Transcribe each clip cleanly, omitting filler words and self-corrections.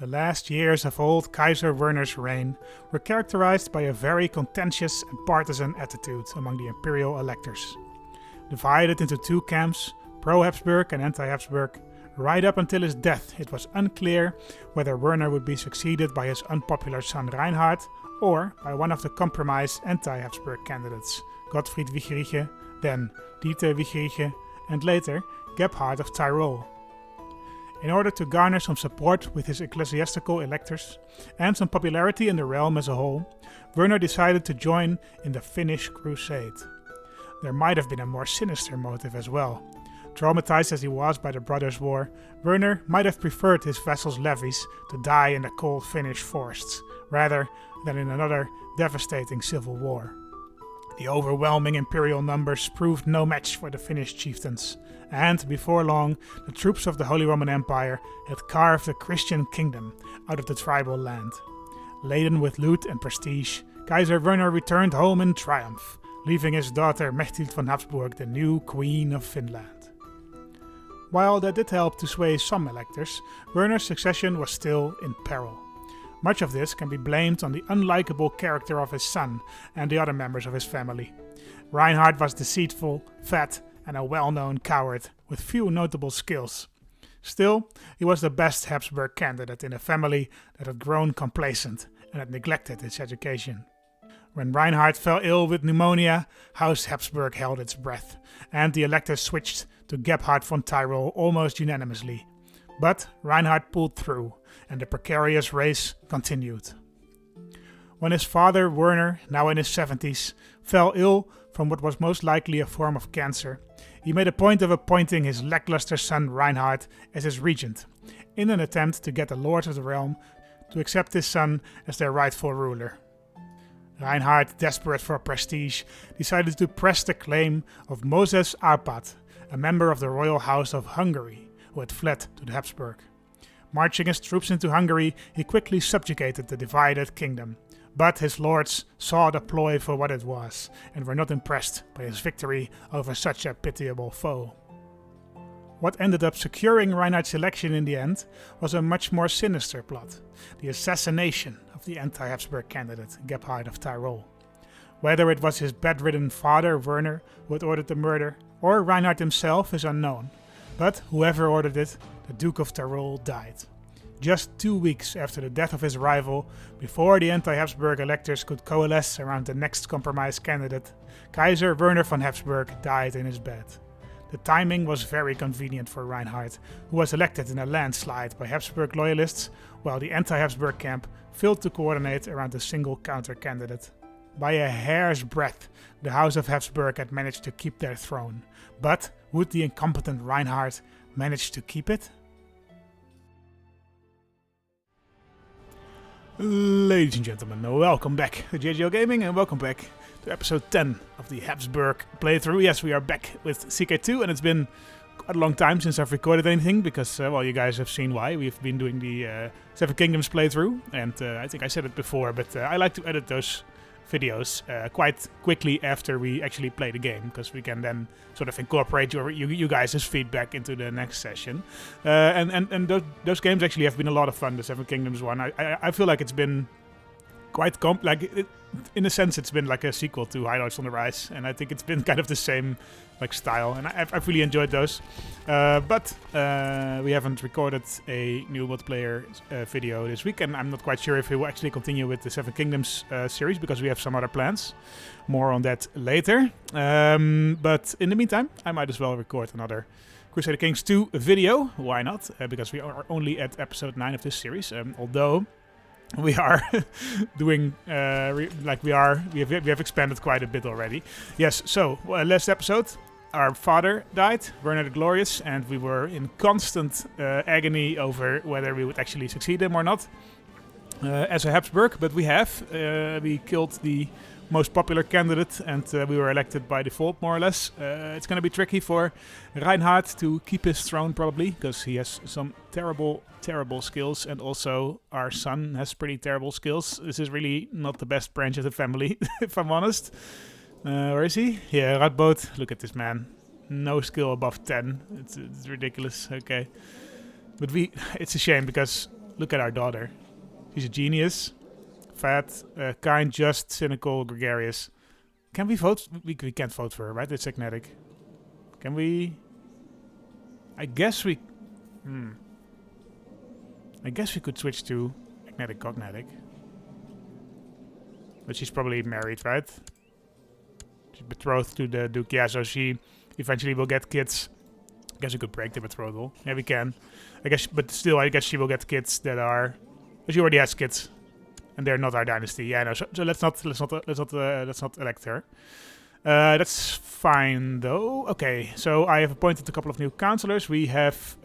The last years of old Kaiser Werner's reign were characterized by a very contentious and partisan attitude among the imperial electors. Divided into two camps, pro-Habsburg and anti-Habsburg, right up until his death it was unclear whether Werner would be succeeded by his unpopular son Reinhard or by one of the compromise anti-Habsburg candidates, Gottfried Wichrige, then Dieter Wichrige, and later Gebhard of Tyrol. In order to garner some support with his ecclesiastical electors and some popularity in the realm as a whole, Werner decided to join in the Finnish Crusade. There might have been a more sinister motive as well. Traumatized as he was by the Brothers' War, Werner might have preferred his vassals' levies to die in the cold Finnish forests, rather than in another devastating civil war. The overwhelming imperial numbers proved no match for the Finnish chieftains, and before long the troops of the Holy Roman Empire had carved a Christian kingdom out of the tribal land. Laden with loot and prestige, Kaiser Werner returned home in triumph, leaving his daughter Mechthild von Habsburg the new Queen of Finland. While that did help to sway some electors, Werner's succession was still in peril. Much of this can be blamed on the unlikable character of his son and the other members of his family. Reinhard was deceitful, fat, and a well-known coward with few notable skills. Still, he was the best Habsburg candidate in a family that had grown complacent and had neglected its education. When Reinhard fell ill with pneumonia, House Habsburg held its breath, and the electors switched to Gebhard von Tyrol almost unanimously. But Reinhard pulled through, and the precarious race continued. When his father Werner, now in his 70s, fell ill from what was most likely a form of cancer, he made a point of appointing his lackluster son Reinhard as his regent, in an attempt to get the lords of the realm to accept his son as their rightful ruler. Reinhard, desperate for prestige, decided to press the claim of Moses Arpad, a member of the royal house of Hungary, who had fled to the Habsburg. Marching his troops into Hungary, he quickly subjugated the divided kingdom, but his lords saw the ploy for what it was, and were not impressed by his victory over such a pitiable foe. What ended up securing Reinhard's election in the end was a much more sinister plot, the assassination of the anti-Habsburg candidate Gebhard of Tyrol. Whether it was his bedridden father Werner who had ordered the murder, or Reinhard himself is unknown, but whoever ordered it, the Duke of Tyrol died. Just 2 weeks after the death of his rival, before the anti-Habsburg electors could coalesce around the next compromise candidate, Kaiser Werner von Habsburg died in his bed. The timing was very convenient for Reinhard, who was elected in a landslide by Habsburg loyalists, while the anti-Habsburg camp failed to coordinate around a single counter-candidate. By a hair's breadth, the House of Habsburg had managed to keep their throne, but would the incompetent Reinhard manage to keep it? Ladies and gentlemen, welcome back to JGL Gaming and welcome back to episode 10 of the Habsburg playthrough. Yes, we are back with CK2 and it's been quite a long time since I've recorded anything because, well, you guys have seen why. We've been doing the Seven Kingdoms playthrough and I think I said it before, but I like to edit those videos quite quickly after we actually play the game, because we can then sort of incorporate you guys' feedback into the next session. And those games actually have been a lot of fun. The Seven Kingdoms one, I feel like it's been quite in a sense it's been like a sequel to Highlights on the Rise, and I think it's been kind of the same like style, and I've really enjoyed those. But we haven't recorded a new multiplayer video this week, and I'm not quite sure if we will actually continue with the Seven Kingdoms series because we have some other plans. More on that later. But in the meantime, I might as well record another Crusader Kings 2 video. Why not? Because we are only at episode 9 of this series, although we are doing we have expanded quite a bit already. Yes, so last episode our father died, Werner the Glorious, and we were in constant agony over whether we would actually succeed him or not as a Habsburg, but we killed the most popular candidate and we were elected by default, more or less. It's going to be tricky for Reinhard to keep his throne probably, because he has some terrible skills, and also our son has pretty terrible skills. This is really not the best branch of the family, if I'm honest. Where is he? Yeah, Radboud. Look at this man. No skill above 10. It's ridiculous. Okay. But it's a shame because Look at our daughter. She's a genius. Fat, kind, just, cynical, gregarious. Can we vote? We can't vote for her, right? It's agnetic. Can we? I guess we... I guess we could switch to agnetic, cognetic. But she's probably married, right? She's betrothed to the Duke. Yeah, so she eventually will get kids. I guess we could break the betrothal. Yeah, we can. I guess, but still, I guess she will get kids that are... But she already has kids. And they're not our dynasty. Yeah, no. So let's not elect her. That's fine though. Okay, so I have appointed a couple of new councillors. We have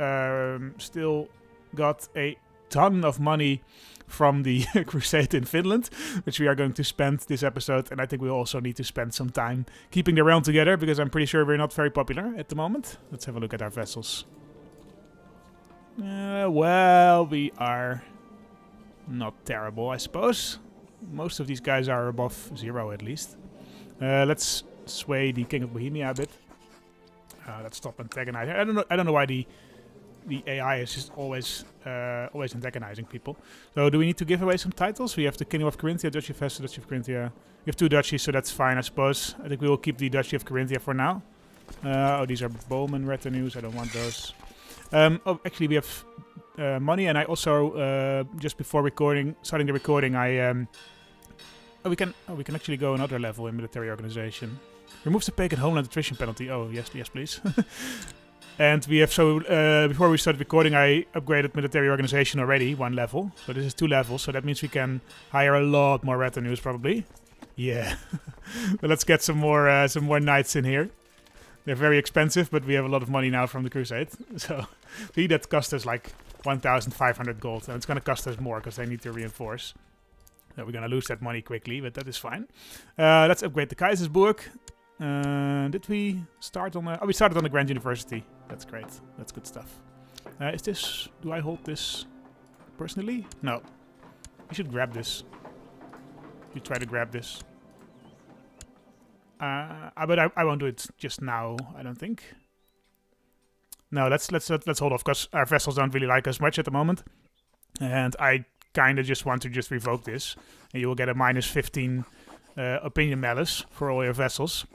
still got a ton of money from the Crusade in Finland, which we are going to spend this episode. And I think we also need to spend some time keeping the realm together, because I'm pretty sure we're not very popular at the moment. Let's have a look at our vessels. Well, we are... not terrible, I suppose. Most of these guys are above 0 at least. Let's sway the King of Bohemia a bit. Let's stop antagonizing. I don't know why the AI is just always antagonizing people. So do we need to give away some titles? We have the King of Corinthia, Duchy of Hesse, Duchy of Corinthia. We have 2 duchies, so that's fine, I suppose. I think we will keep the Duchy of Corinthia for now. Oh, these are bowman retinues. I don't want those. Oh, actually, we have money, and I also just before starting the recording, we can actually go another level in military organization. Removes the pagan homeland attrition penalty. Oh yes, please. And we have before we started recording, I upgraded military organization already 1 level. So this is 2 levels. So that means we can hire a lot more retinues probably. Yeah. But let's get some more knights in here. They're very expensive, but we have a lot of money now from the Crusade. So that cost us like 1,500 gold, and it's going to cost us more because they need to reinforce. So we're going to lose that money quickly, but that is fine. Let's upgrade the Kaisersburg. Did we start on... we started on the Grand University. That's great. That's good stuff. Is this... Do I hold this personally? No. You should grab this. You try to grab this. But I won't do it just now, I don't think. No, let's hold off, because our vessels don't really like us much at the moment. And I kind of just want to just revoke this. And you will get a -15 opinion malice for all your vessels.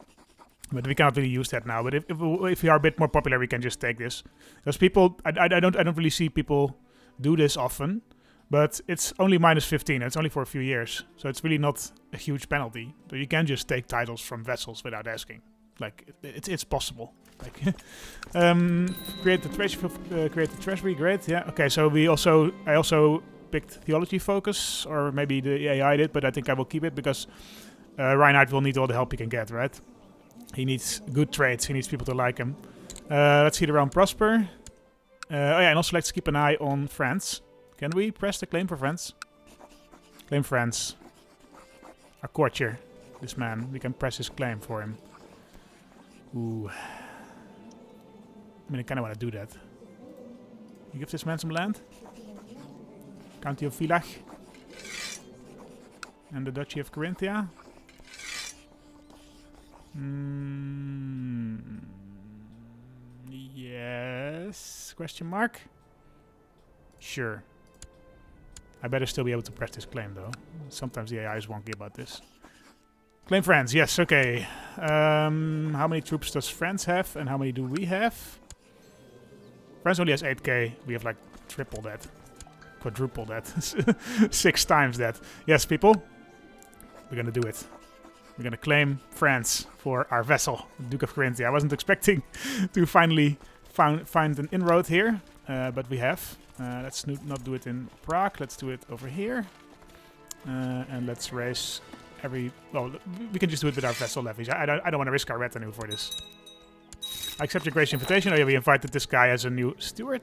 But we cannot really use that now. But if we are a bit more popular, we can just take this. Because people, I don't really see people do this often. But it's only -15, and it's only for a few years. So it's really not a huge penalty. But you can just take titles from vessels without asking. Like, it's possible. Like, create the treasury, great, yeah. Okay, so I also picked theology focus, or maybe the AI did, but I think I will keep it, because Reinhard will need all the help he can get, right? He needs good trades, he needs people to like him. Let's see the realm prosper. Oh yeah, and also let's keep an eye on France. Can we press the claim for France? Claim France. Our courtier, this man. We can press his claim for him. Ooh. I mean, I kind of want to do that. You give this man some land? County of Villach. And the Duchy of Corinthia. Yes? Question mark? Sure. I better still be able to press this claim, though. Sometimes the AI is wonky about this. Claim France, yes, okay. How many troops does France have, and how many do we have? France only has 8k. We have like triple that. Quadruple that. 6 times that. Yes, people. We're gonna do it. We're gonna claim France for our vessel, Duke of Corinthia. I wasn't expecting to finally find an inroad here, but we have. Let's not do it in Prague. Let's do it over here. And let's raise every... Well, we can just do it with our vessel levies. I don't want to risk our retinue for this. I accept your gracious invitation. Oh yeah, we invited this guy as a new steward.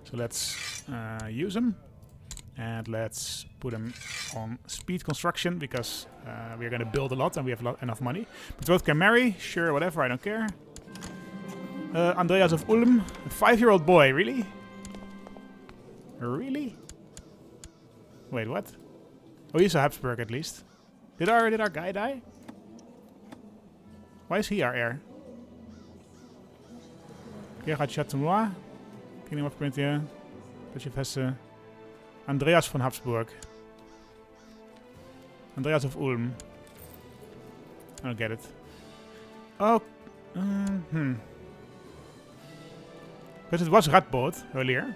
So let's use him. And let's put him on speed construction, because we're going to build a lot and we have enough money. But both can marry. Sure, whatever, I don't care. Andreas of Ulm. A 5-year-old boy, really? Really? Wait, what? Oh, he's a Habsburg at least. Did our guy die? Why is he our heir? Gerhard Chatenois. Kingdom of Corinthia. Duchy of Hesse. Andreas von Habsburg. Andreas of Ulm. I don't get it. Oh. Because it was Radboud earlier.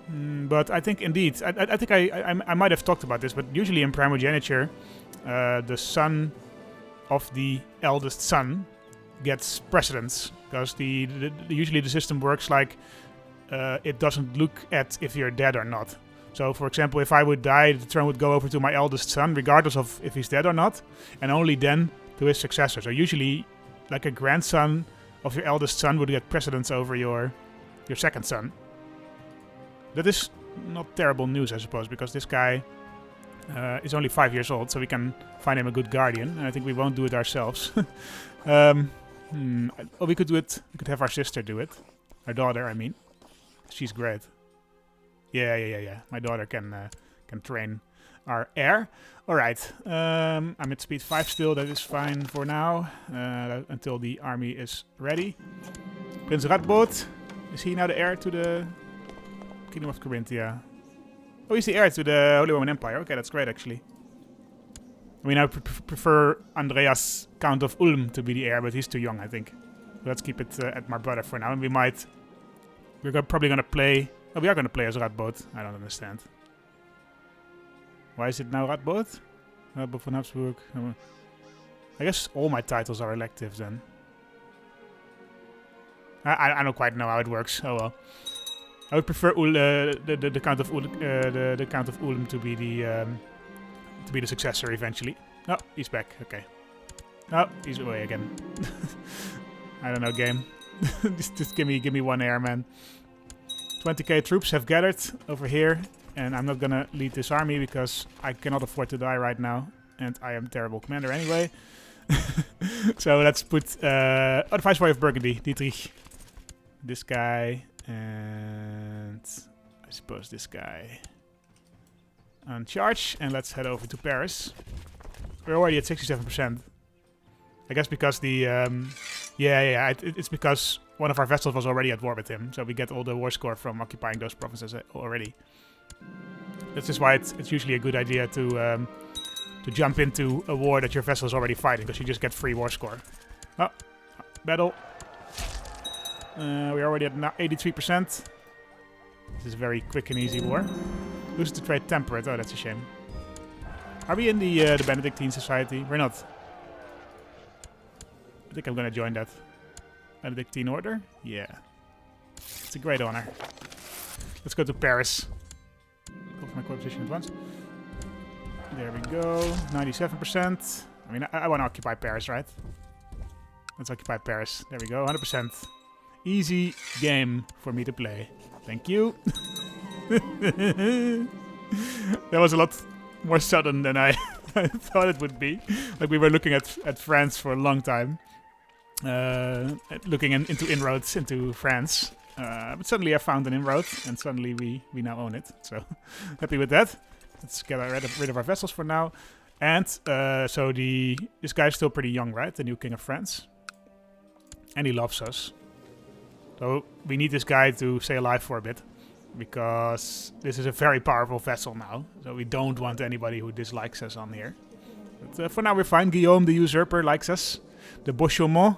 But I think indeed, I think I might have talked about this, but usually in primogeniture, the son of the eldest son gets precedence, because usually the system works like it doesn't look at if you're dead or not. So, for example, if I would die, the throne would go over to my eldest son, regardless of if he's dead or not, and only then to his successor. So usually, like a grandson of your eldest son would get precedence over your second son. That is not terrible news, I suppose, because this guy is only 5 years old, so we can find him a good guardian, and I think we won't do it ourselves. Oh, we could do it. We could have our sister do it. Our daughter, I mean. She's great. Yeah. My daughter can train our heir. All right. I'm at speed 5 still. That is fine for now, until the army is ready. Prince Radboud. Is he now the heir to the Kingdom of Corinthia? Oh, he's the heir to the Holy Roman Empire. Okay, that's great, actually. I mean, I prefer Andreas, Count of Ulm, to be the heir, but he's too young, I think. So let's keep it at my brother for now, and we're probably gonna play. Oh, we are gonna play as Radboud. I don't understand. Why is it now Radboud? Radboud von Habsburg. I guess all my titles are elective then. I don't quite know how it works. Oh well. I would prefer the Count of Ulm, the Count of Ulm to be the successor eventually. Oh, he's back. Okay. Oh, he's away again. I don't know, game. just give me one heir, man. 20k troops have gathered over here, and I'm not gonna lead this army because I cannot afford to die right now, and I am a terrible commander anyway. So let's put the Viceroy of Burgundy, Dietrich. This guy, and I suppose this guy on charge, and let's head over to Paris. We're already at 67%. I guess because the it's because one of our vessels was already at war with him, so we get all the war score from occupying those provinces already. That's just why it's usually a good idea to jump into a war that your vessel is already fighting, because you just get free war score. Oh, battle. We're already at 83%. This is a very quick and easy war. Lose the trade temperate. Oh, that's a shame. Are we in the Benedictine Society? We're not. I think I'm gonna join that. Benedictine Order? Yeah. It's a great honor. Let's go to Paris. Go for my core position at once. There we go. 97%. I mean, I want to occupy Paris, right? Let's occupy Paris. There we go. 100%. Easy game for me to play. Thank you. That was a lot more sudden than I thought it would be. Like, we were looking at France for a long time. Looking into inroads into France. But suddenly I found an inroad, and suddenly we now own it. So, happy with that. Let's get rid of our vessels for now. And so this guy's still pretty young, right? The new king of France. And he loves us. So we need this guy to stay alive for a bit, because this is a very powerful vessel now. So we don't want anybody who dislikes us on here. But for now we're fine. Guillaume the Usurper likes us. The Beauchaumont.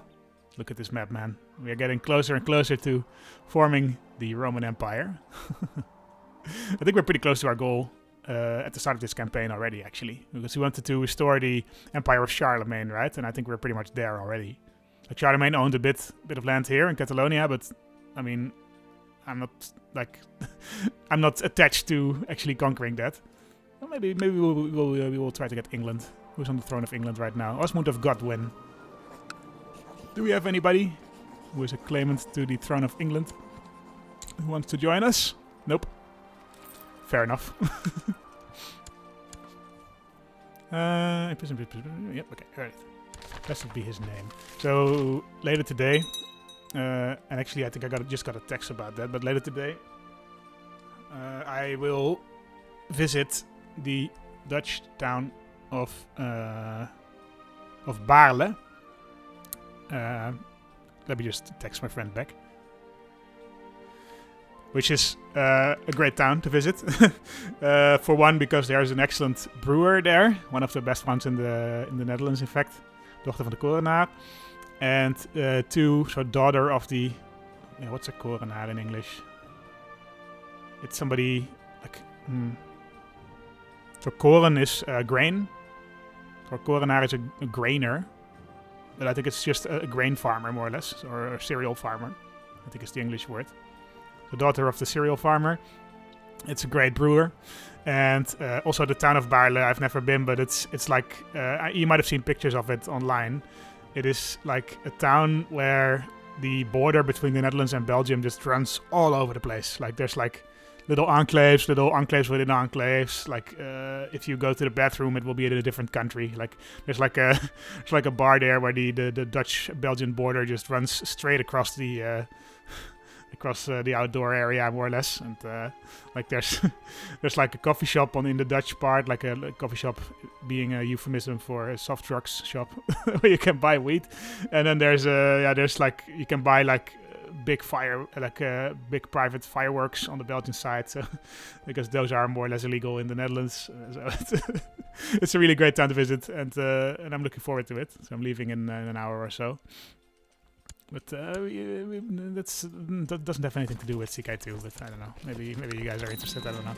Look at this map, man. We are getting closer and closer to forming the Roman Empire. I think we're pretty close to our goal at the start of this campaign already, actually. Because we wanted to restore the Empire of Charlemagne, right? And I think we're pretty much there already. Like, Charlemagne owned a bit of land here in Catalonia, but I mean, I'm not like I'm not attached to actually conquering that. Well, maybe we will try to get England. Who's on the throne of England right now? Osmond of Godwin. Do we have anybody who is a claimant to the throne of England who wants to join us? Nope. Fair enough. Yep. Okay. All right. That should be his name. So later today, and actually I think I just got a text about that, but later today I will visit the Dutch town of Baarle. Let me just text my friend back. which is a great town to visit. For one, because there's an excellent brewer there, one of the best ones in the Netherlands, in fact, dochter van de korenaar. And two, so daughter of the, what's a korenaar in English? It's somebody like, so koren is grain, or korenaar is a grainer, but I think it's just a grain farmer more or less, or a cereal farmer. I think it's the English word. The daughter of the cereal farmer. It's a great brewer. And also the town of Baarle, I've never been, but it's like, you might have seen pictures of it online. It is like a town where the border between the Netherlands and Belgium just runs all over the place. Like there's like little enclaves within enclaves. Like if you go to the bathroom, it will be in a different country. Like there's like a bar there where the Dutch-Belgian border just runs straight across the outdoor area, more or less. And like there's like a coffee shop in the Dutch part, like a coffee shop being a euphemism for a soft drugs shop where you can buy weed. And then there's like you can buy like big big private fireworks on the Belgian side, so because those are more or less illegal in the Netherlands. So it's a really great town to visit, and I'm looking forward to it. So I'm leaving in an hour or so. But that doesn't have anything to do with CK2, but I don't know. Maybe you guys are interested, I don't know.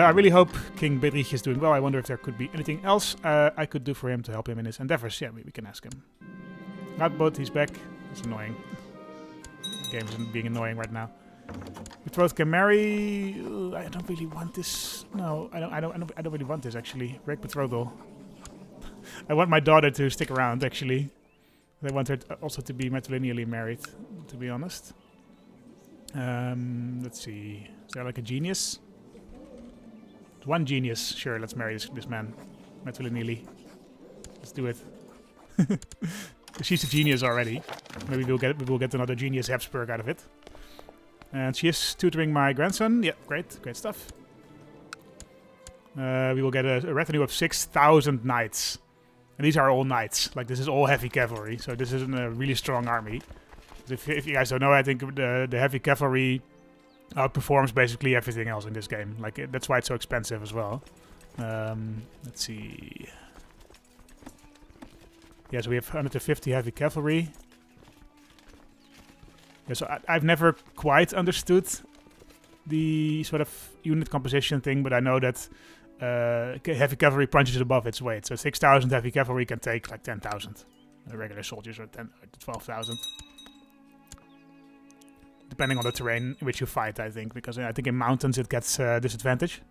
I really hope King Bedrich is doing well. I wonder if there could be anything else I could do for him to help him in his endeavors. Yeah, we can ask him. Radboud, he's back. It's annoying. The game is being annoying right now. Betrothed can marry. I don't really want this. No, I don't really want this, actually. Break betrothal. I want my daughter to stick around, actually. I want her also to be matrilineally married, to be honest. Let's see. Is there like a genius? One genius. Sure, let's marry this man. Matrilineally. Let's do it. She's a genius already. Maybe we'll get another genius Habsburg out of it. And she is tutoring my grandson. Yeah, great stuff. We will get a retinue of 6,000 knights. And these are all knights. Like, this is all heavy cavalry. So this isn't a really strong army. If you guys don't know, I think the heavy cavalry outperforms basically everything else in this game. Like, that's why it's so expensive as well. Let's see. Yeah, so we have 150 heavy cavalry. Yeah, so I've never quite understood the sort of unit composition thing, but I know that heavy cavalry punches above its weight. So 6,000 heavy cavalry can take like 10,000. Regular soldiers are 12,000. Depending on the terrain in which you fight, I think. Because I think in mountains it gets disadvantage.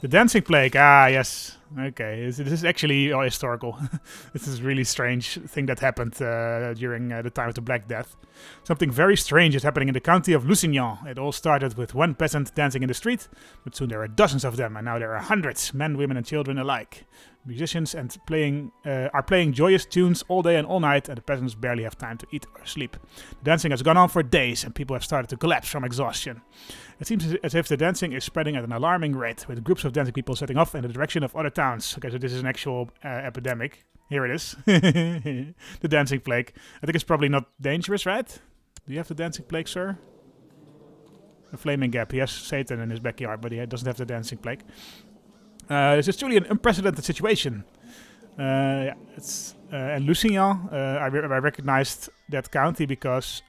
The Dancing Plague, yes. Okay, this is actually historical. This is a really strange thing that happened during the time of the Black Death. Something very strange is happening in the county of Lusignan. It all started with one peasant dancing in the street, but soon there are dozens of them, and now there are hundreds, men, women and children alike. Musicians are playing joyous tunes all day and all night, and the peasants barely have time to eat or sleep. The dancing has gone on for days, and people have started to collapse from exhaustion. It seems as if the dancing is spreading at an alarming rate, with groups of dancing people setting off in the direction of other towns. Okay, so this is an actual epidemic. Here it is. The Dancing Plague. I think it's probably not dangerous, right? Do you have the Dancing Plague, sir? A Flaming Gap. He has Satan in his backyard, but he doesn't have the Dancing Plague. This is truly an unprecedented situation. And Lusignan, I recognized that county because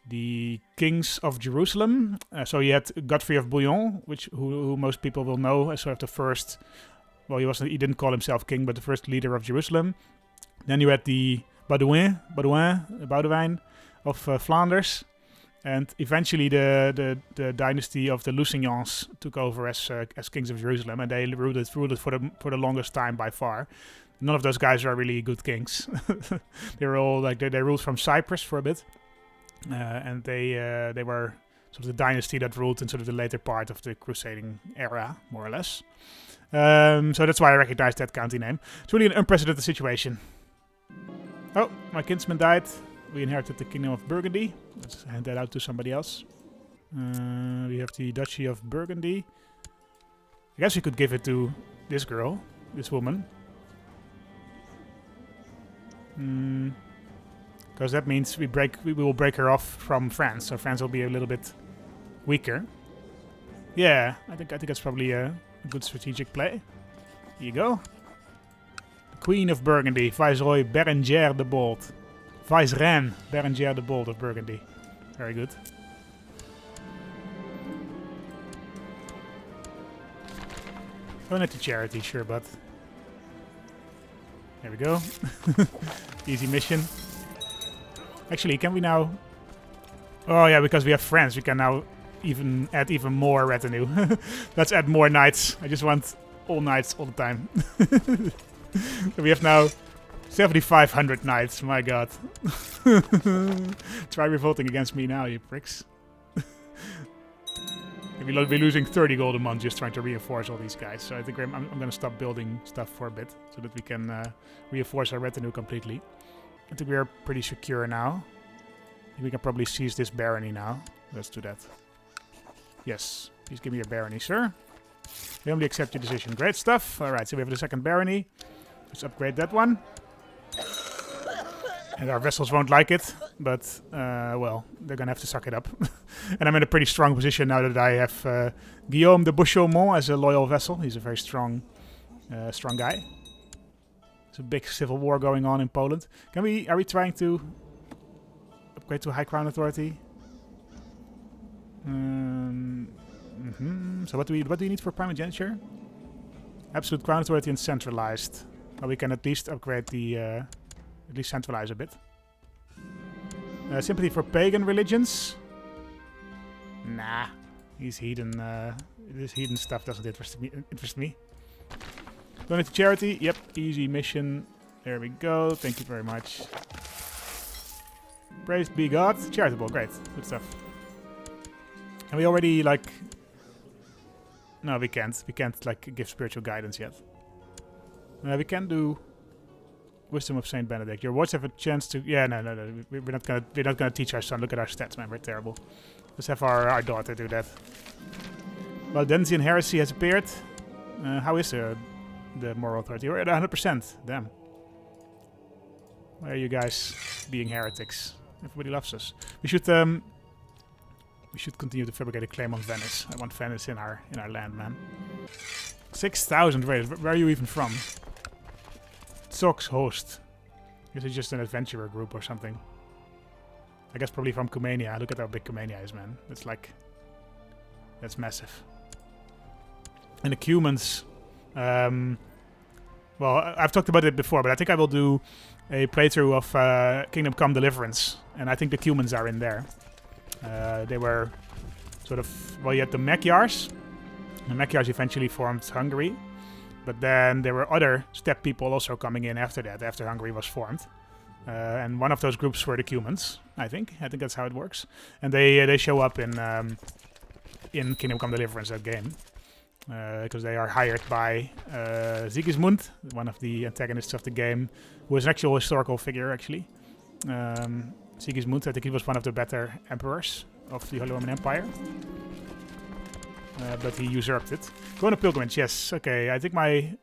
the kings of Jerusalem. So you had Godfrey of Bouillon, who most people will know as sort of the first. Well, he didn't call himself king, but the first leader of Jerusalem. Then you had the Baudouin of Flanders, and eventually the dynasty of the Lusignans took over as kings of Jerusalem, and they ruled it for the longest time by far. None of those guys are really good kings. They were all like they ruled from Cyprus for a bit, and they were sort of the dynasty that ruled in sort of the later part of the Crusading era, more or less. So that's why I recognize that county name. It's really an unprecedented situation. Oh, my kinsman died. We inherited the Kingdom of Burgundy. Let's hand that out to somebody else. We have the Duchy of Burgundy. I guess we could give it to this girl, this woman. Because that means we will break her off from France, so France will be a little bit weaker. Yeah, I think that's probably a good strategic play. Here you go. The Queen of Burgundy, Viceroy Berenger the Bold. Vicereine Berenger the Bold of Burgundy. Very good. Donate to charity, sure, but there we go. Easy mission. Actually, can we now? Oh yeah, because we have friends, we can now add even more retinue. Let's add more knights. I just want all knights all the time. So we have now 7,500 knights. My God. Try revolting against me now, you pricks. We'll be losing 30 gold a month just trying to reinforce all these guys. So I think I'm going to stop building stuff for a bit so that we can reinforce our retinue completely. I think we are pretty secure now. I think we can probably seize this barony now. Let's do that. Yes, please give me your barony, sir. We only accept your decision. Great stuff. Alright, so we have the second barony. Let's upgrade that one. And our vessels won't like it, but, well, they're going to have to suck it up. And I'm in a pretty strong position now that I have Guillaume de Beauchaumont as a loyal vessel. He's a very strong guy. There's a big civil war going on in Poland. Are we trying to upgrade to High Crown Authority? So what do you need for primogeniture? Absolute Crown Authority and centralized. Well, we can at least upgrade the... at least centralize a bit. Sympathy for pagan religions? Nah. These heathen... this heathen stuff doesn't interest me. Donate to charity. Yep, easy mission. There we go. Thank you very much. Praised be God. Charitable. Great. Good stuff. And we already, like... No, we can't. We can't, like, give spiritual guidance yet. We can do... Wisdom of Saint Benedict. Your wards have a chance to... Yeah, no. We're not gonna teach our son. Look at our stats, man. We're terrible. Let's have our daughter do that. Well, Denzian heresy has appeared. How is the moral authority? We're at 100%. Damn. Why are you guys being heretics? Everybody loves us. We should continue to fabricate a claim on Venice. I want Venice in our land, man. 6,000 raiders. Where are you even from? Sox host. I guess it's just an adventurer group or something. I guess probably from Cumania. Look at how big Cumania is, man. It's like... That's massive. And the Cumans... well, I've talked about it before, but I think I will do a playthrough of Kingdom Come Deliverance. And I think the Cumans are in there. They were sort of... Well, you had the Magyars. The Magyars eventually formed Hungary. But then there were other steppe people also coming in after that, after Hungary was formed. And one of those groups were the Cumans, I think. I think that's how it works. And they show up in Kingdom Come Deliverance, that game. Because they are hired by Sigismund, one of the antagonists of the game, who is an actual historical figure, actually. Sigismund, I think he was one of the better emperors of the Holy Roman Empire. But he usurped it. Go on a pilgrimage, yes. Okay, I think I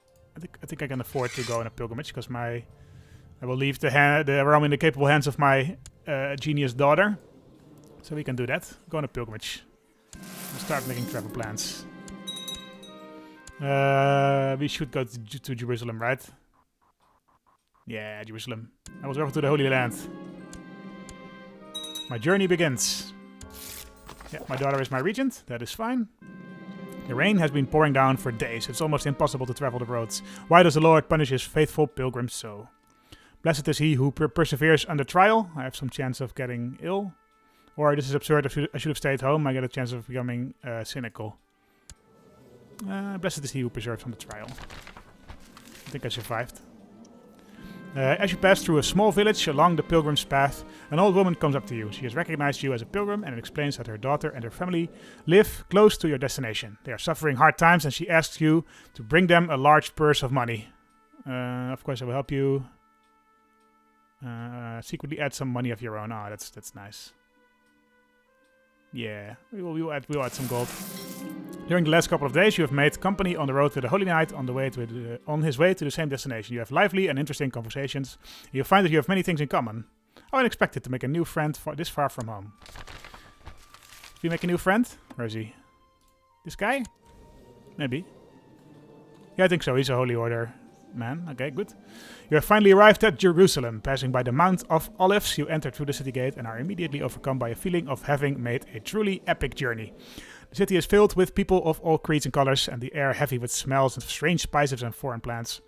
can afford to go on a pilgrimage because I will leave the realm in the capable hands of my genius daughter. So we can do that. Go on a pilgrimage. We'll start making travel plans. We should go to Jerusalem, right? Yeah, Jerusalem. I will travel to the Holy Land. My journey begins. Yeah, my daughter is my regent. That is fine. The rain has been pouring down for days. It's almost impossible to travel the roads. Why does the Lord punish his faithful pilgrims so? Blessed is he who perseveres under trial. I have some chance of getting ill. Or this is absurd. I should have stayed home. I get a chance of becoming cynical. Blessed is he who perseveres under trial. I think I survived. As you pass through a small village along the pilgrim's path, an old woman comes up to you. She has recognized you as a pilgrim and explains that her daughter and her family live close to your destination. They are suffering hard times and she asks you to bring them a large purse of money. Of course, I will help you secretly add some money of your own. Oh, that's nice. Yeah, we'll add some gold. During the last couple of days, you have made company on the road to the Holy Knight on his way to the same destination. You have lively and interesting conversations. You find that you have many things in common. How unexpected to make a new friend this far from home. Did we make a new friend? Where is he? This guy? Maybe. Yeah, I think so. He's a Holy Order man. Okay, good. You have finally arrived at Jerusalem. Passing by the Mount of Olives, you enter through the city gate and are immediately overcome by a feeling of having made a truly epic journey. The city is filled with people of all creeds and colors, and the air heavy with smells of strange spices and foreign plants.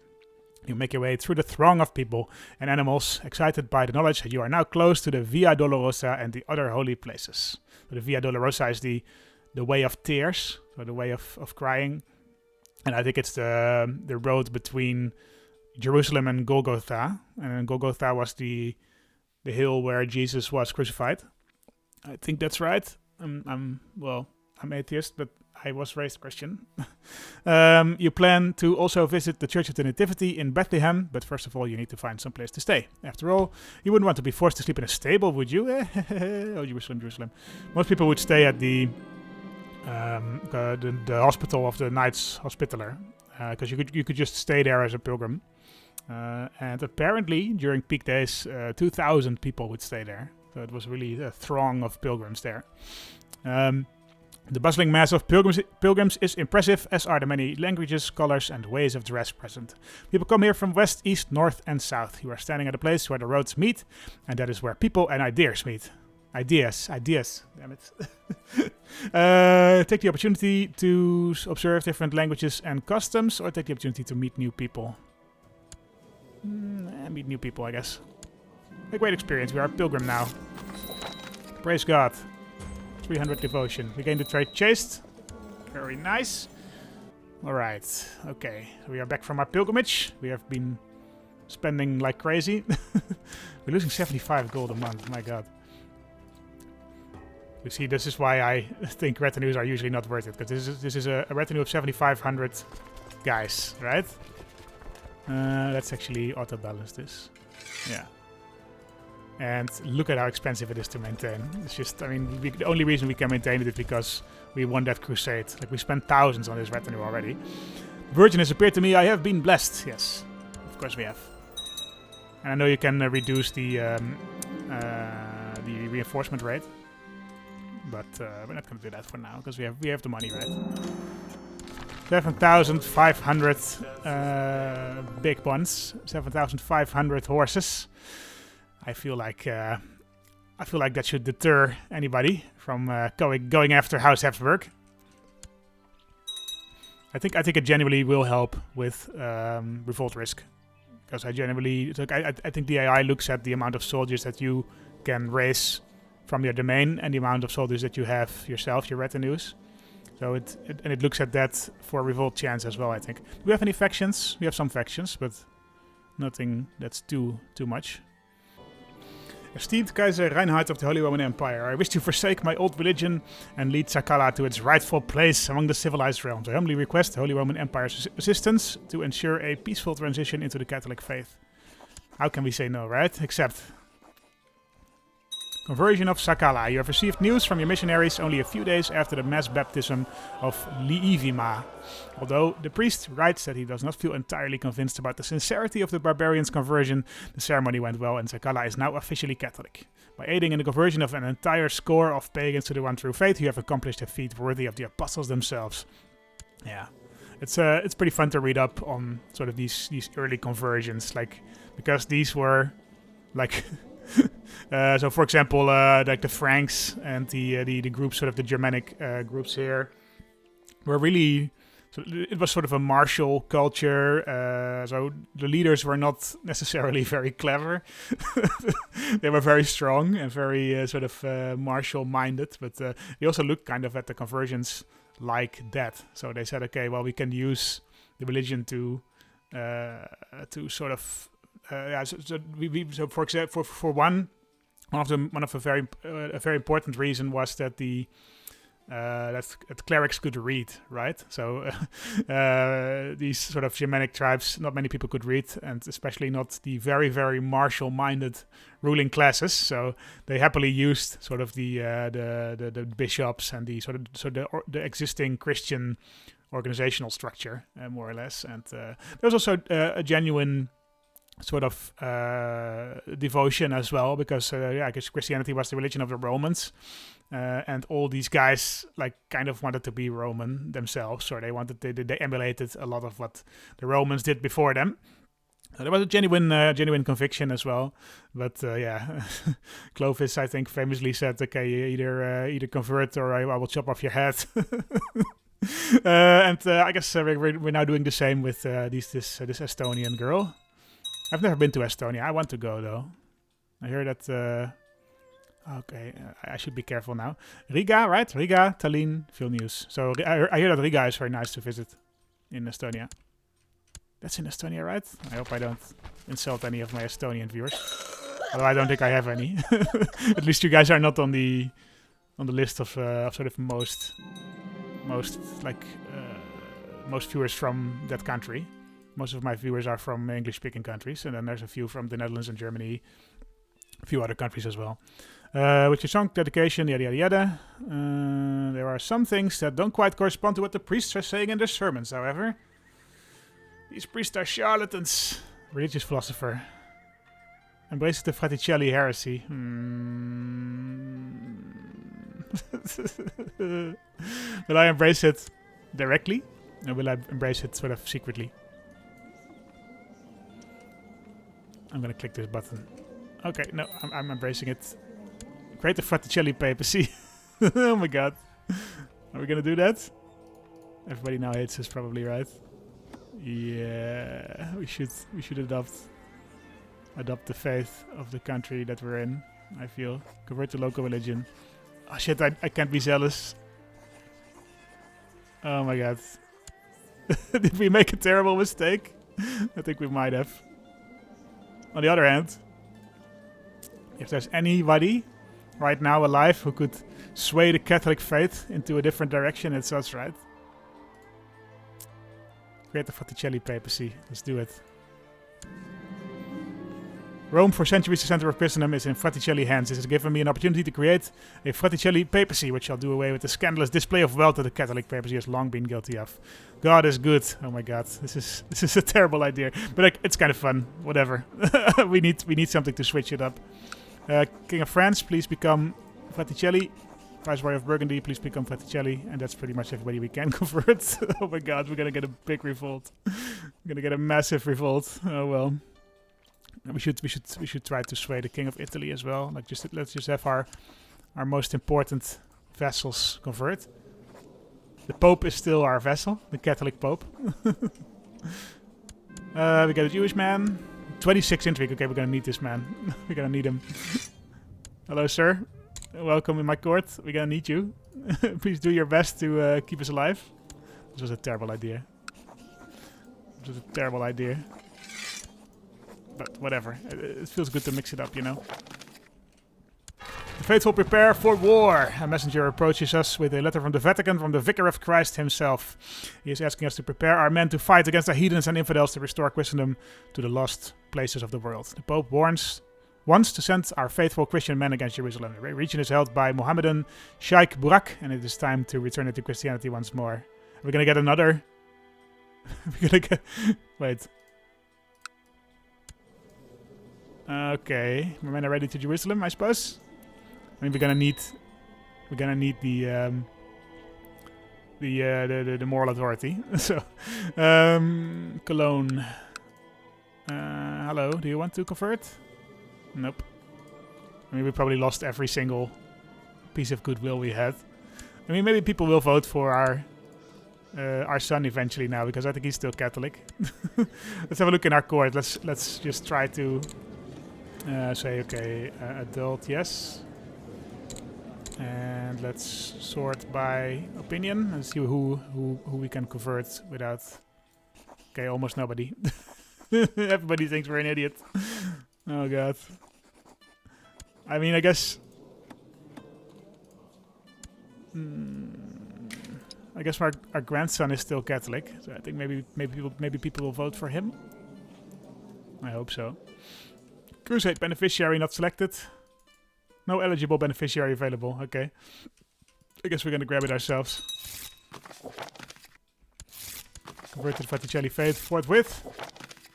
You make your way through the throng of people and animals, excited by the knowledge that you are now close to the Via Dolorosa and the other holy places. So the Via Dolorosa is the way of tears, so the way of crying. And I think it's the road between Jerusalem and Golgotha. And Golgotha was the hill where Jesus was crucified. I think that's right. I'm atheist, but I was raised Christian. You plan to also visit the Church of the Nativity in Bethlehem, but first of all you need to find some place to stay. After all, you wouldn't want to be forced to sleep in a stable, would you? Oh, Jerusalem. Most people would stay at the hospital of the Knights Hospitaller, because you could just stay there as a pilgrim. And apparently, during peak days, 2,000 people would stay there. So it was really a throng of pilgrims there. The bustling mass of pilgrims is impressive, as are the many languages, colors, and ways of dress present. People come here from west, east, north, and south. You are standing at a place where the roads meet, and that is where people and ideas meet. Ideas, damn it. Take the opportunity to observe different languages and customs, or take the opportunity to meet new people. Meet new people, I guess. A great experience. We are a pilgrim now. Praise God. 300 devotion. We gain the trade chaste. Very nice. Alright. Okay. We are back from our pilgrimage. We have been spending like crazy. We're losing 75 gold a month. My God. You see, this is why I think retinues are usually not worth it. Because this is a retinue of 7,500 guys, right? Let's actually auto-balance this. Yeah. And look at how expensive it is to maintain. It's just, I mean, the only reason we can maintain it is because we won that crusade. Like, we spent thousands on this retinue already. Virgin has appeared to me. I have been blessed. Yes, of course we have. And I know you can reduce the reinforcement rate. But we're not going to do that for now, because we have the money, right? 7,500 big ones. 7,500 horses. I feel like that should deter anybody from going after House Habsburg. I think it genuinely will help with revolt risk, because I think the AI looks at the amount of soldiers that you can raise from your domain and the amount of soldiers that you have yourself, your retinues. So it looks at that for revolt chance as well. I think. Do we have any factions? We have some factions, but nothing that's too much. Esteemed Kaiser Reinhard of the Holy Roman Empire, I wish to forsake my old religion and lead Zakala to its rightful place among the civilized realms. I humbly request the Holy Roman Empire's assistance to ensure a peaceful transition into the Catholic faith. How can we say no, right? Except... Conversion of Zakala. You have received news from your missionaries only a few days after the mass baptism of Liivima. Although the priest writes that he does not feel entirely convinced about the sincerity of the barbarian's conversion, the ceremony went well and Zakala is now officially Catholic. By aiding in the conversion of an entire score of pagans to the one true faith, you have accomplished a feat worthy of the apostles themselves. Yeah, it's pretty fun to read up on sort of these early conversions, like, because these were like... so, for example, like the Franks and the groups, sort of the Germanic groups here, were really... So it was sort of a martial culture, so the leaders were not necessarily very clever. They were very strong and very sort of martial-minded, but they also looked kind of at the conversions like that. So they said, okay, well, we can use the religion to sort of... So for example, for one of a very important reason was that that clerics could read, right? So these sort of Germanic tribes, not many people could read, and especially not the very, very martial-minded ruling classes. So they happily used sort of the bishops and the existing Christian organizational structure, more or less. And there was also a genuine sort of devotion as well, because yeah, I guess Christianity was the religion of the Romans, and all these guys like kind of wanted to be Roman themselves, or they emulated a lot of what the Romans did before them. So there was a genuine conviction as well, but yeah, Clovis, I think, famously said, "Okay, you either convert or I will chop off your head." And I guess we're now doing the same with this Estonian girl. I've never been to Estonia. I want to go though. I hear that. Okay, I should be careful now. Riga, right? Riga, Tallinn, Vilnius. So I hear that Riga is very nice to visit in Estonia. That's in Estonia, right? I hope I don't insult any of my Estonian viewers. Although I don't think I have any. At least you guys are not on the list of sort of most viewers from that country. Most of my viewers are from English-speaking countries, and then there's a few from the Netherlands and Germany, a few other countries as well. With your song dedication, yada yada yada. There are some things that don't quite correspond to what the priests are saying in their sermons, however. These priests are charlatans. Religious philosopher. Embraces the Fraty Chelly heresy. Will I embrace it directly? Or will I embrace it sort of secretly? I'm gonna click this button. Okay, no, I'm embracing it. Create the Fraty Chelly papacy. Oh my god. Are we gonna do that? Everybody now hates us probably, right? Yeah, we should adopt the faith of the country that we're in, I feel. Convert to local religion. Oh shit, I can't be zealous. Oh my god. Did we make a terrible mistake? I think we might have. On the other hand, if there's anybody right now alive who could sway the Catholic faith into a different direction, it's us, right? Create the Fraty Chelly papacy. Let's do it. Rome, for centuries the center of Christendom, is in Fraty Chelly hands. This has given me an opportunity to create a Fraty Chelly papacy, which shall do away with the scandalous display of wealth that the Catholic papacy has long been guilty of. God is good. Oh my god, this is a terrible idea, but like, it's kind of fun. Whatever. we need something to switch it up. King of France, please become Fraty Chelly. Viceroy of Burgundy, please become Fraty Chelly. And that's pretty much everybody we can convert. Oh my god, we're gonna get a big revolt. We're gonna get a massive revolt. Oh well. We should try to sway the King of Italy as well. Like let's just have our most important vassals convert. The Pope is still our vassal, the Catholic Pope. We got a Jewish man. 26 intrigue. Okay, we're gonna need this man. We're gonna need him. Hello, sir. Welcome in my court. We're gonna need you. Please do your best to keep us alive. This was a terrible idea. But whatever. It feels good to mix it up, you know. The faithful prepare for war. A messenger approaches us with a letter from the Vatican from the Vicar of Christ himself. He is asking us to prepare our men to fight against the heathens and infidels to restore Christendom to the lost places of the world. The Pope wants to send our faithful Christian men against Jerusalem. The region is held by Mohammedan Sheikh Burak, and it is time to return it to Christianity once more. We're gonna get another... We're gonna get... Wait. Okay. My men are ready to Jerusalem, I suppose? I mean, we're gonna need the moral authority. So, Cologne. Hello, do you want to convert? Nope. I mean, we probably lost every single piece of goodwill we had. I mean, maybe people will vote for our son eventually now, because I think he's still Catholic. Let's have a look in our court. Let's just try to say, okay, adult, yes. And let's sort by opinion and see who we can convert without... Okay, almost nobody. Everybody thinks we're an idiot. Oh god. I mean, I guess... I guess our grandson is still Catholic, so I think maybe people will vote for him. I hope so. Crusade beneficiary not selected. No eligible beneficiary available. Okay. I guess we're gonna grab it ourselves. Convert to the Fraty Chelly faith forthwith.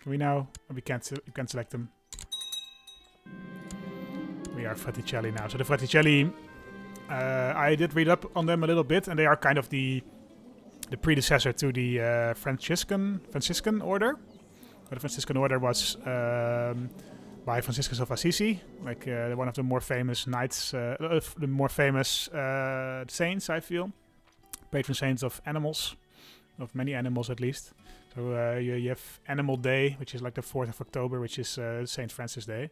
Can we now? We can't select them. We are Fraty Chelly now. So the Fraty Chelly, I did read up on them a little bit, and they are kind of the predecessor to the Franciscan order. The Franciscan order was by Franciscus of Assisi, like one of the more famous knights, the more famous saints, I feel. Patron saints of animals, of many animals at least. So you have Animal Day, which is like the 4th of October, which is Saint Francis Day.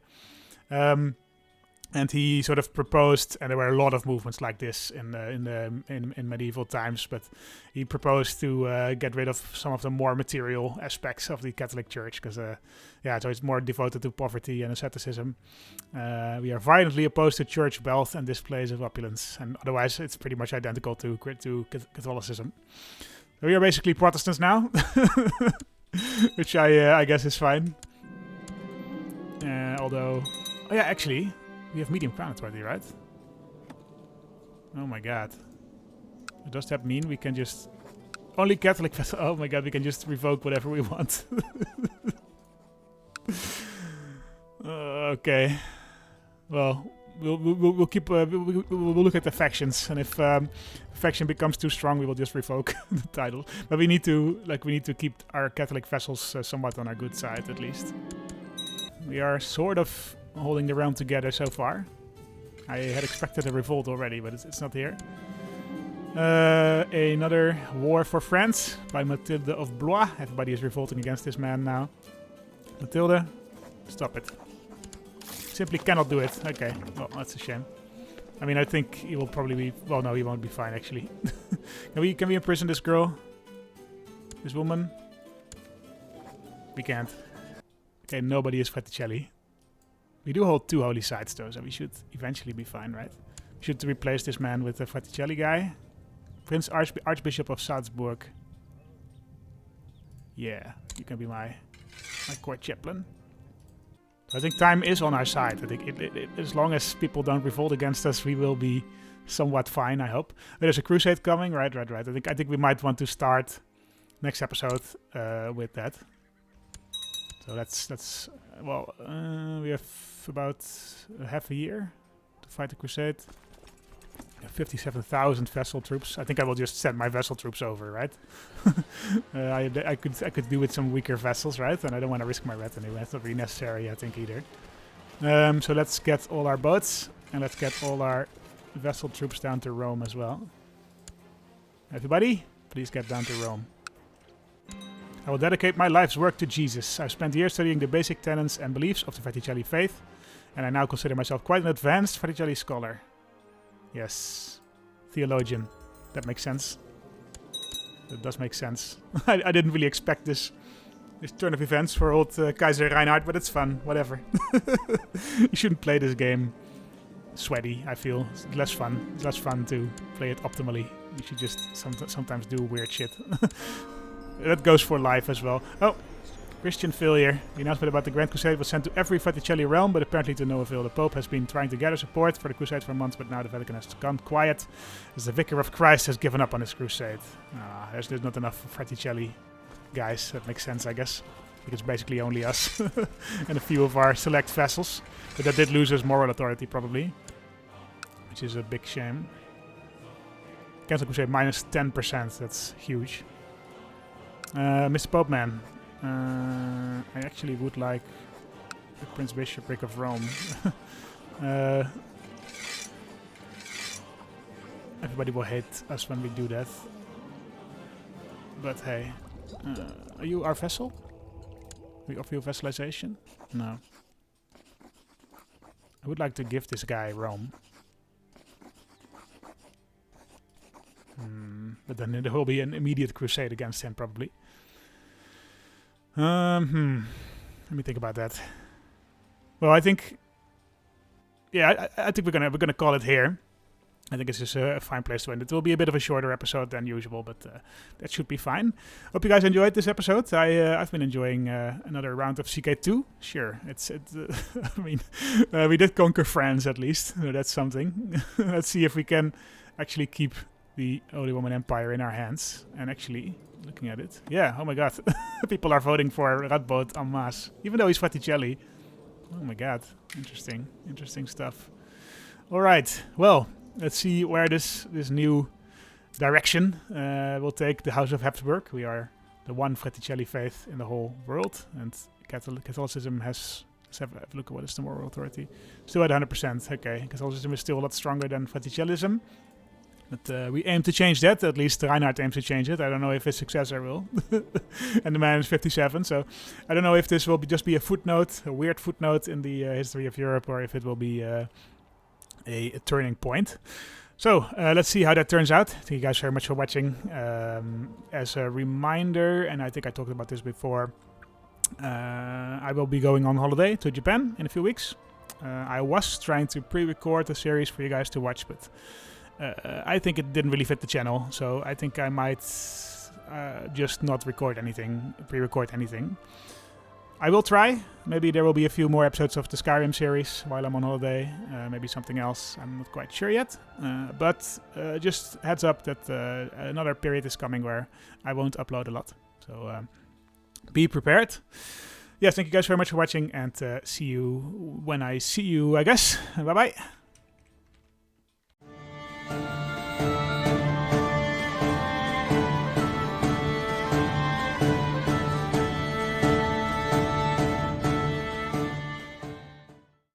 And he sort of proposed, and there were a lot of movements like this in medieval times. But he proposed to get rid of some of the more material aspects of the Catholic Church, because so it's more devoted to poverty and asceticism. We are violently opposed to church wealth and displays of opulence, and otherwise it's pretty much identical to Catholicism. So we are basically Protestants now, which I guess is fine. Although, oh yeah, actually. We have medium crown authority, right? Oh my god. Does that mean we can just... Only Catholic vessel... Oh my god, we can just revoke whatever we want. Okay. Well, we'll keep... we'll look at the factions, and if a faction becomes too strong, we will just revoke the title. But we need to keep our Catholic vassals somewhat on our good side, at least. We are sort of holding the realm together so far. I had expected a revolt already, but it's not here. Another war for France by Mathilde of Blois. Everybody is revolting against this man now. Mathilde, stop it. Simply cannot do it. Okay, well, that's a shame. I mean, I think he will probably be... Well, no, he won't be fine, actually. Can we imprison this girl? This woman? We can't. Okay, nobody is Fraty Chelly. We do hold 2 holy sites though, so we should eventually be fine, right? We should replace this man with the Fraty Chelly guy. Prince Archbishop of Salzburg. Yeah, you can be my court chaplain. So I think time is on our side. I think as long as people don't revolt against us, we will be somewhat fine, I hope. There's a crusade coming, right. I think we might want to start next episode with that. So that's well, we have about half a year to fight the crusade. We have 57,000 vessel troops. I think I will just send my vessel troops over, right? I could do with some weaker vessels, right? And I don't want to risk my retinue. That's not really necessary, I think, either. So let's get all our boats, and let's get all our vessel troops down to Rome as well. Everybody, please get down to Rome. I will dedicate my life's work to Jesus. I've spent years studying the basic tenets and beliefs of the Fraty Chelly faith, and I now consider myself quite an advanced Fraty Chelly scholar. Yes, theologian. That makes sense. That does make sense. I didn't really expect this turn of events for old Kaiser Reinhard, but it's fun. Whatever. You shouldn't play this game sweaty, I feel. It's less fun. It's less fun to play it optimally. You should just sometimes do weird shit. That goes for life as well. Oh, Christian failure. The announcement about the Grand Crusade was sent to every Fraty Chelly realm, but apparently to no avail. The Pope has been trying to gather support for the crusade for months, but now the Vatican has gone quiet as the Vicar of Christ has given up on his crusade. There's not enough Fraty Chelly guys. That makes sense, I guess. Because basically only us and a few of our select vassals. But that did lose us moral authority, probably. Which is a big shame. Cancel Crusade minus 10%. That's huge. Mr. Pope Man, I actually would like the Prince Bishopric of Rome. Everybody will hate us when we do that. But hey, are you our vassal? We offer you vassalization? No. I would like to give this guy Rome. But then there will be an immediate crusade against him, probably. Let me think about that. Well, I think, yeah, I think we're gonna call it here. I think it's just a fine place to end. It will be a bit of a shorter episode than usual, but that should be fine. Hope you guys enjoyed this episode. I've been enjoying another round of CK2. Sure, I mean, we did conquer France at least. That's something. Let's see if we can actually keep the Holy Roman Empire in our hands. And actually, looking at it, yeah, oh my god, people are voting for Revolt en masse, even though he's Fraty Chelly. Oh my god, interesting stuff. All right, well, let's see where this new direction will take the House of Habsburg. We are the one Fraty Chelly faith in the whole world, and Catholicism has. Let's have a look at what is the moral authority. Still at 100%. Okay, Catholicism is still a lot stronger than Fraty Chellyism. But we aim to change that. At least Reinhard aims to change it. I don't know if his successor will. And the man is 57, so I don't know if this will just be a footnote, a weird footnote in the history of Europe, or if it will be a turning point. So let's see how that turns out. Thank you guys very much for watching. As a reminder, and I think I talked about this before, I will be going on holiday to Japan in a few weeks. I was trying to pre-record a series for you guys to watch, but I think it didn't really fit the channel, so I think I might just not record anything, pre-record anything. I will try. Maybe there will be a few more episodes of the Skyrim series while I'm on holiday. Maybe something else. I'm not quite sure yet. But just heads up that another period is coming where I won't upload a lot. So be prepared. Yes, thank you guys very much for watching, and see you when I see you, I guess. Bye-bye.